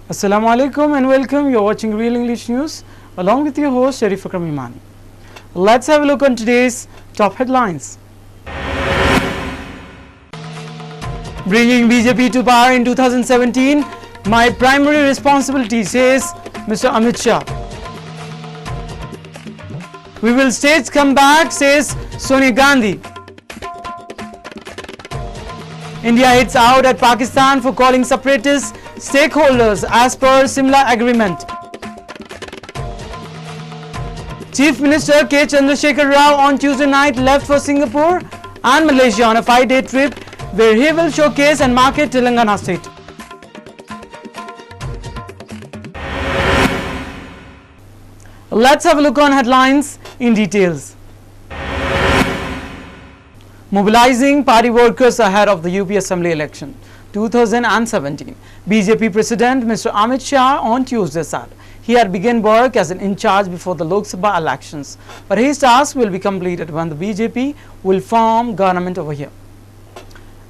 Assalamu alaikum and welcome. You're watching Real English News along with your host Sharif Akram Imani. Let's have a look on today's top headlines. Bringing BJP to power in 2017, my primary responsibility, says Mr. Amit Shah. We will stage comeback, says Sonia Gandhi. India hits out at Pakistan for calling separatists stakeholders as per Simla agreement. Chief Minister K. Chandrasekhar Rao on Tuesday night left for Singapore and Malaysia on a 5-day trip where he will showcase and market Telangana state. Let's have a look on headlines in details. Mobilizing party workers ahead of the UP Assembly election 2017. BJP President Mr. Amit Shah on Tuesday said he had begun work as an in-charge before the Lok Sabha elections, but his task will be completed when the BJP will form government over here.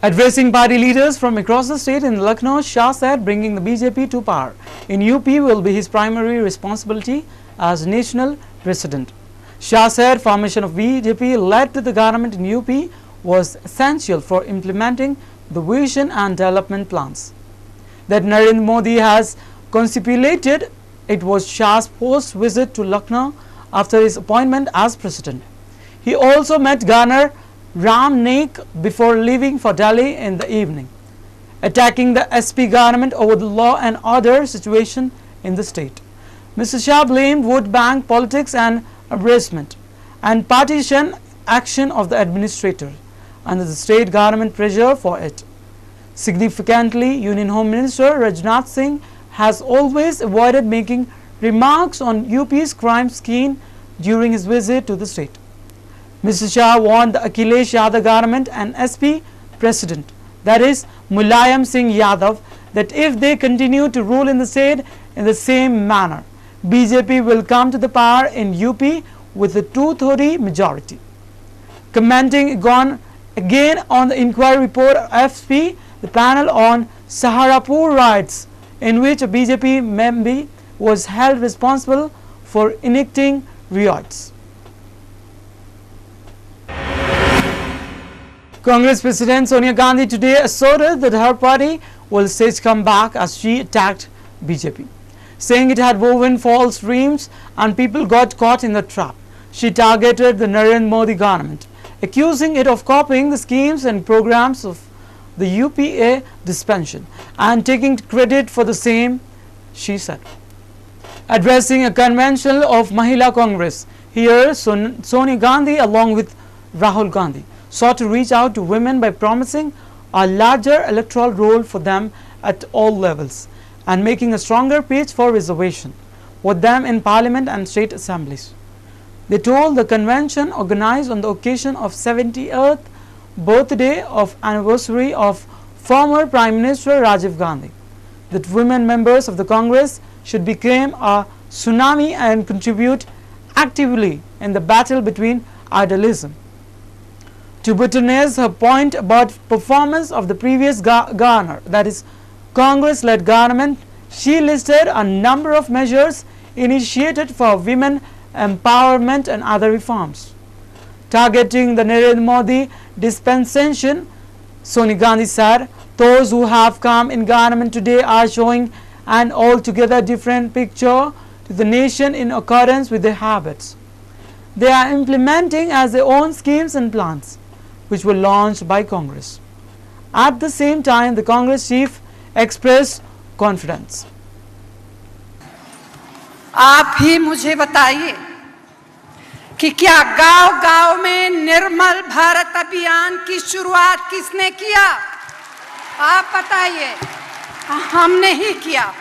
Addressing party leaders from across the state in Lucknow, Shah said bringing the BJP to power in UP will be his primary responsibility as national president. Shah said formation of BJP led to the government in UP was essential for implementing the vision and development plans that Narendra Modi has contemplated. It was Shah's post-visit to Lucknow after his appointment as president. He also met Governor Ram Naik before leaving for Delhi in the evening, attacking the SP government over the law and order situation in the state. Mr. Shah blamed vote bank politics and harassment and partisan action of the administrator under the state government pressure for it. Significantly, Union Home Minister Rajnath Singh has always avoided making remarks on UP's crime scheme during his visit to the state. Mr. Shah warned the Akhilesh Yadav government and SP president, that is Mulayam Singh Yadav, that if they continue to rule in the state in the same manner, BJP will come to the power in UP with a 230 majority. Commenting again on the inquiry report of FP, the panel on Saharapur riots, in which a BJP member was held responsible for enacting riots. Congress President Sonia Gandhi today asserted that her party will stage comeback as she attacked BJP, saying it had woven false dreams and people got caught in the trap. She targeted the Narendra Modi government, accusing it of copying the schemes and programs of the UPA dispensation and taking credit for the same, she said. Addressing a convention of Mahila Congress, here Sonia Gandhi along with Rahul Gandhi sought to reach out to women by promising a larger electoral role for them at all levels and making a stronger pitch for reservation with them in parliament and state assemblies. They told the convention organized on the occasion of 70th birthday of anniversary of former Prime Minister Rajiv Gandhi that women members of the Congress should become a tsunami and contribute actively in the battle between idealism. To buttress her point about performance of the previous governor, that is Congress-led government, she listed a number of measures initiated for women empowerment and other reforms. Targeting the Narendra Modi dispensation, Sonia Gandhi said, those who have come in government today are showing an altogether different picture to the nation in accordance with their habits. They are implementing as their own schemes and plans, which were launched by Congress. At the same time, the Congress chief expressed confidence. आप ही मुझे बताइए कि क्या गांव-गांव में निर्मल भारत अभियान की शुरुआत किसने किया? आप बताइए। हमने ही किया।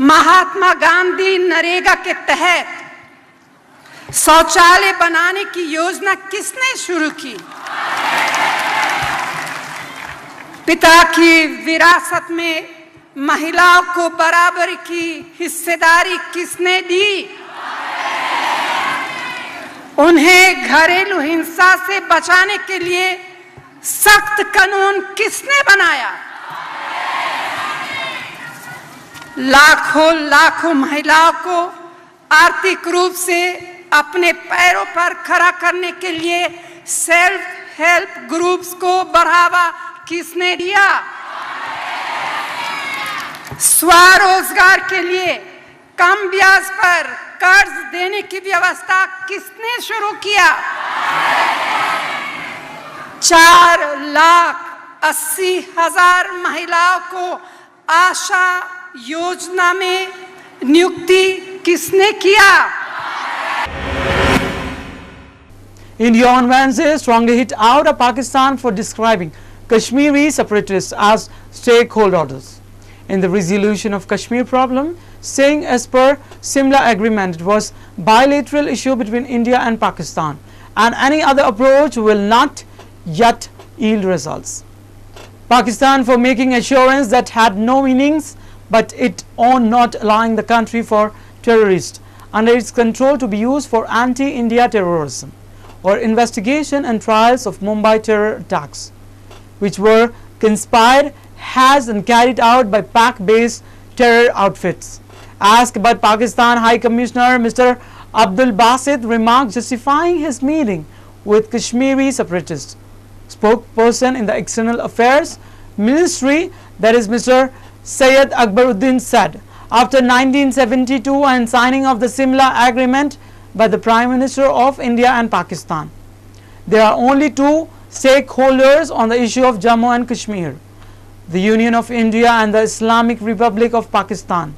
महात्मा गांधी नरेगा के तहत शौचालय बनाने की योजना किसने शुरू की? पिता की विरासत में महिलाओं को बराबर की हिस्सेदारी किसने दी? उन्हें घरेलू हिंसा से बचाने के लिए सख्त कानून किसने बनाया? लाखों लाखों महिलाओं को आर्थिक रूप से अपने पैरों पर खड़ा करने के लिए सेल्फ हेल्प ग्रुप्स को बढ़ावा किसने दिया? स्वरोजगार के लिए कम ब्याज पर कर्ज देने की व्यवस्था किसने शुरू किया? 4,80,000 महिलाओं को आशा योजना में नियुक्ति किसने किया? India on Wednesday strongly hit out at Pakistan for describing Kashmiri separatists as stakeholders in the resolution of Kashmir problem, saying as per Simla agreement it was bilateral issue between India and Pakistan and any other approach will not yet yield results. Pakistan for making assurance that had no meanings but it on not allowing the country for terrorists under its control to be used for anti-India terrorism or investigation and trials of Mumbai terror attacks, which were conspired, has and carried out by Pak-based terror outfits. Asked about Pakistan High Commissioner Mr. Abdul Basit remarked justifying his meeting with Kashmiri separatists. Spokesperson in the External Affairs Ministry, that is Mr. Syed Akbaruddin said, after 1972 and signing of the Simla Agreement by the Prime Minister of India and Pakistan, there are only two stakeholders on the issue of Jammu and Kashmir, the Union of India and the Islamic Republic of Pakistan.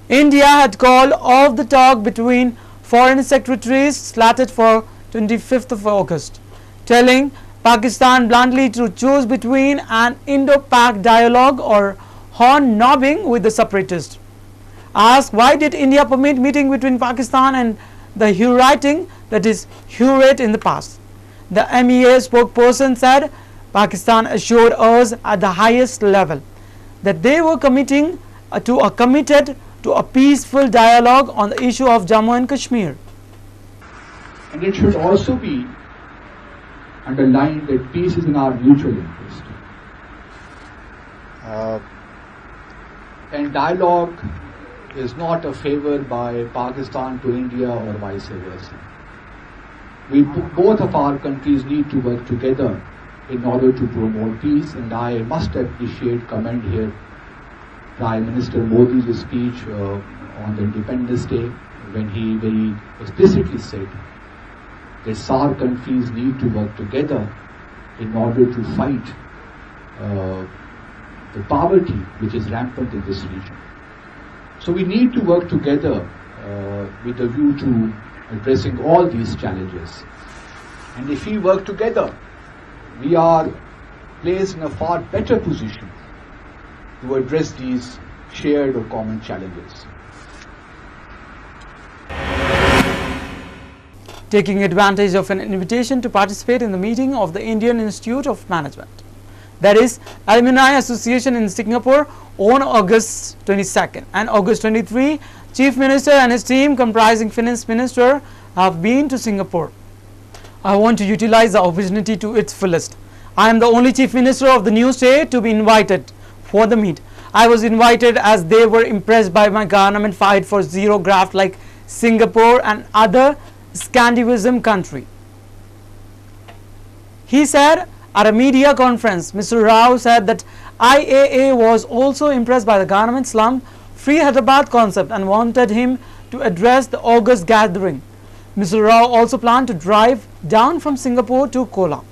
India had called off the talk between foreign secretaries slated for 25th of August, telling Pakistan bluntly to choose between an Indo-Pak dialogue or horn nobbing with the separatists. Asked why did India permit meeting between Pakistan and the Hurating, that is Hurate, in the past, the MEA spokesperson said Pakistan assured us at the highest level that they were committed to a peaceful dialogue on the issue of Jammu and Kashmir. And it should also be underlined that peace is in our mutual interest. And dialogue is not a favor by Pakistan to India or vice versa. Both of our countries need to work together in order to promote peace, and I must commend here Prime Minister Modi's speech on the Independence Day, when he very explicitly said that SAARC countries need to work together in order to fight the poverty which is rampant in this region. So we need to work together with a view to addressing all these challenges. And if we work together, we are placed in a far better position to address these shared or common challenges. Taking advantage of an invitation to participate in the meeting of the Indian Institute of Management, that is Alumni Association in Singapore, on August 22nd and August 23, Chief Minister and his team comprising Finance Minister have been to Singapore. I want to utilize the opportunity to its fullest. I am the only Chief Minister of the new state to be invited for the meet. I was invited as they were impressed by my government fight for zero graft like Singapore and other Scandinavian country. He said at a media conference. Mr. Rao said that IAA was also impressed by the government slum-free Hyderabad concept and wanted him to address the August gathering. Mr. Rao also planned to drive down from Singapore to Kuala,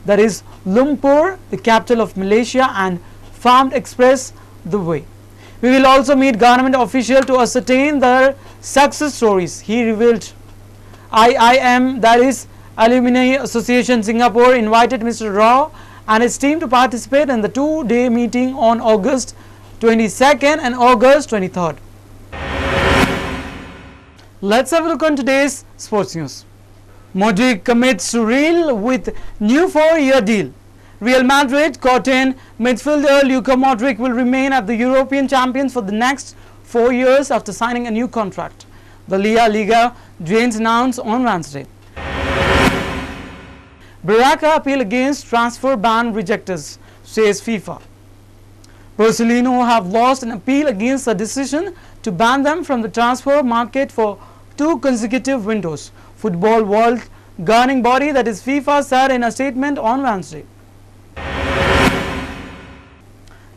that is Lumpur, the capital of Malaysia, and farmed express the way. We will also meet government officials to ascertain their success stories, he revealed. IIM, that is Alumni Association Singapore, invited Mr. Rao and his team to participate in the two-day meeting on August 22nd and August 23rd. Let's have a look on today's sports news. Modric commits to Real with new 4-year deal. Real Madrid cotton midfielder Luka Modric will remain at the European champions for the next 4 years after signing a new contract, the Liga Giants announced on Wednesday. Barca appeal against transfer ban rejectors, says FIFA. Barcelona have lost an appeal against the decision to ban them from the transfer market for 2 consecutive windows. Football world governing body, that is FIFA, said in a statement on Wednesday.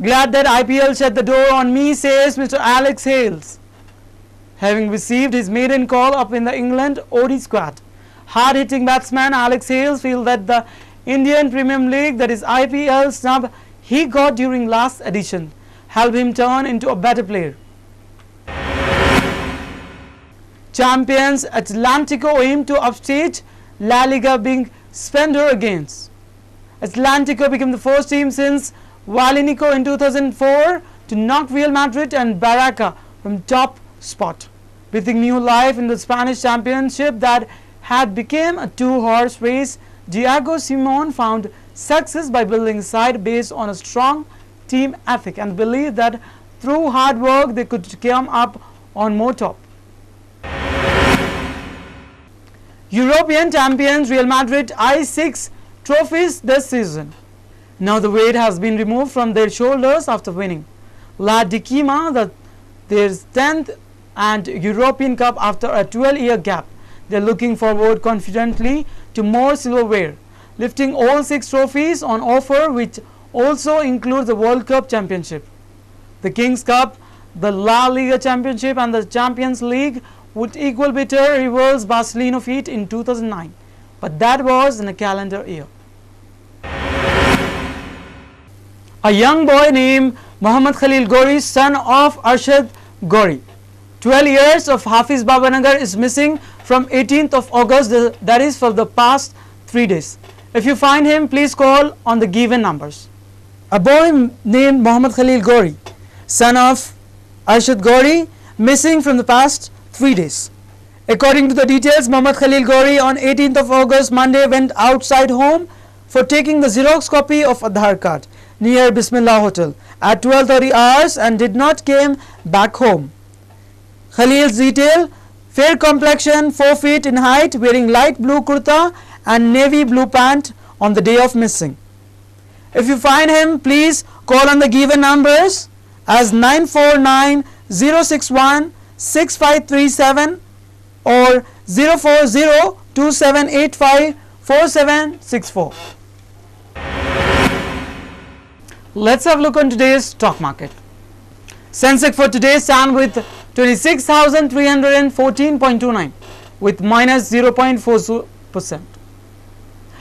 Glad that IPL shut the door on me, says Mr. Alex Hales, having received his maiden call up in the England ODI squad. Hard-hitting batsman Alex Hales feels that the Indian Premier League, that is IPL snub he got during last edition, helped him turn into a better player. Champions Atlético aim to upstage La Liga, being spender against. Atlético became the first team since Valenico in 2004 to knock Real Madrid and Barca from top spot, breathing new life in the Spanish championship that had become a 2-horse race. Diego Simeone found success by building a side based on a strong team ethic and believed that through hard work they could come up on more top. European champions Real Madrid eyes 6 trophies this season. Now the weight has been removed from their shoulders after winning La Liga, their 10th and European Cup after a 12-year gap. They are looking forward confidently to more silverware, lifting all 6 trophies on offer, which also includes the World Cup Championship, the Kings Cup, the La Liga Championship and the Champions League would equal bitter rivals Barcelona feat in 2009, but that was in a calendar year. A young boy named Mohammad Khalil Gori, son of Arshad Gori, 12 years of Hafiz Babanagar, is missing from 18th of August, that is for the past 3 days. If you find him, please call on the given numbers. A boy named Mohammad Khalil Gori, son of Arshad Gori, missing from the past 3 days. According to the details, Mohammad Khalil Gori on 18th of August, Monday, went outside home for taking the Xerox copy of Aadhaar card near Bismillah Hotel at 12:30 hours and did not came back home. Khalil's detail: fair complexion, 4 feet in height, wearing light blue kurta and navy blue pant on the day of missing. If you find him, please call on the given numbers as 949 061 6537 or 040 2785 4764. Let's have a look on today's stock market. Sensex for today stand with 26,314.29 with minus 0.40%.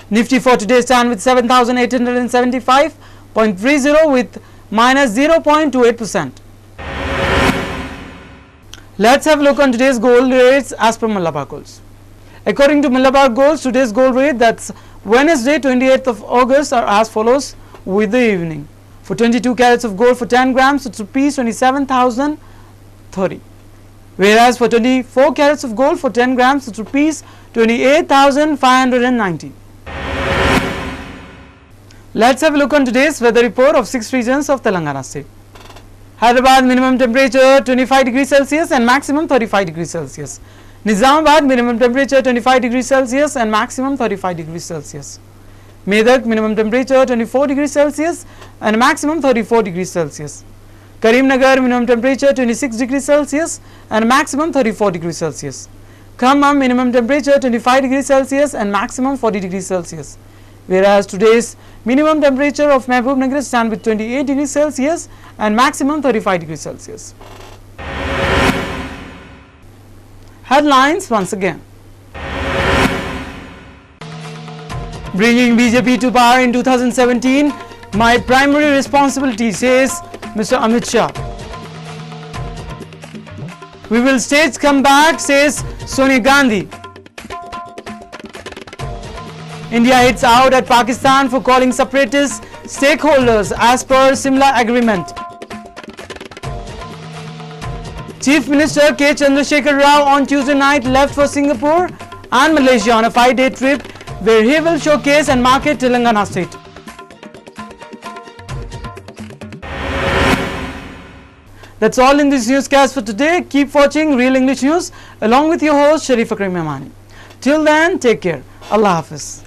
Nifty for today stand with 7,875.30 with minus 0.28%. Let's have a look on today's gold rates as per Malabar Golds. According to Malabar Golds, today's gold rate, that's Wednesday 28th of August, are as follows with the evening. For 22 carats of gold for 10 grams, it's rupees 27,030. Whereas for 24 carats of gold for 10 grams, it's rupees 28,590. Let's have a look on today's weather report of 6 regions of Telangana state. Hyderabad minimum temperature 25 degrees Celsius and maximum 35 degrees Celsius. Nizamabad minimum temperature 25 degrees Celsius and maximum 35 degrees Celsius. Medak minimum temperature 24 degrees Celsius and maximum 34 degrees Celsius. Karimnagar minimum temperature 26 degrees Celsius and maximum 34 degrees Celsius. Khammam minimum temperature 25 degrees Celsius and maximum 40 degrees Celsius. Whereas today's minimum temperature of Mahbubnagar stand with 28 degrees Celsius and maximum 35 degrees Celsius. Headlines once again. Bringing BJP to power in 2017, my primary responsibility, says Mr. Amit Shah. We will stage comeback, says Sonia Gandhi. India hits out at Pakistan for calling separatist stakeholders as per Simla agreement. Chief Minister K. Chandrasekhar Rao on Tuesday night left for Singapore and Malaysia on a 5-day trip where he will showcase and market Telangana state. That's all in this newscast for today. Keep watching Real English News along with your host Sharif Akram Memani. Till then, take care. Allah Hafiz.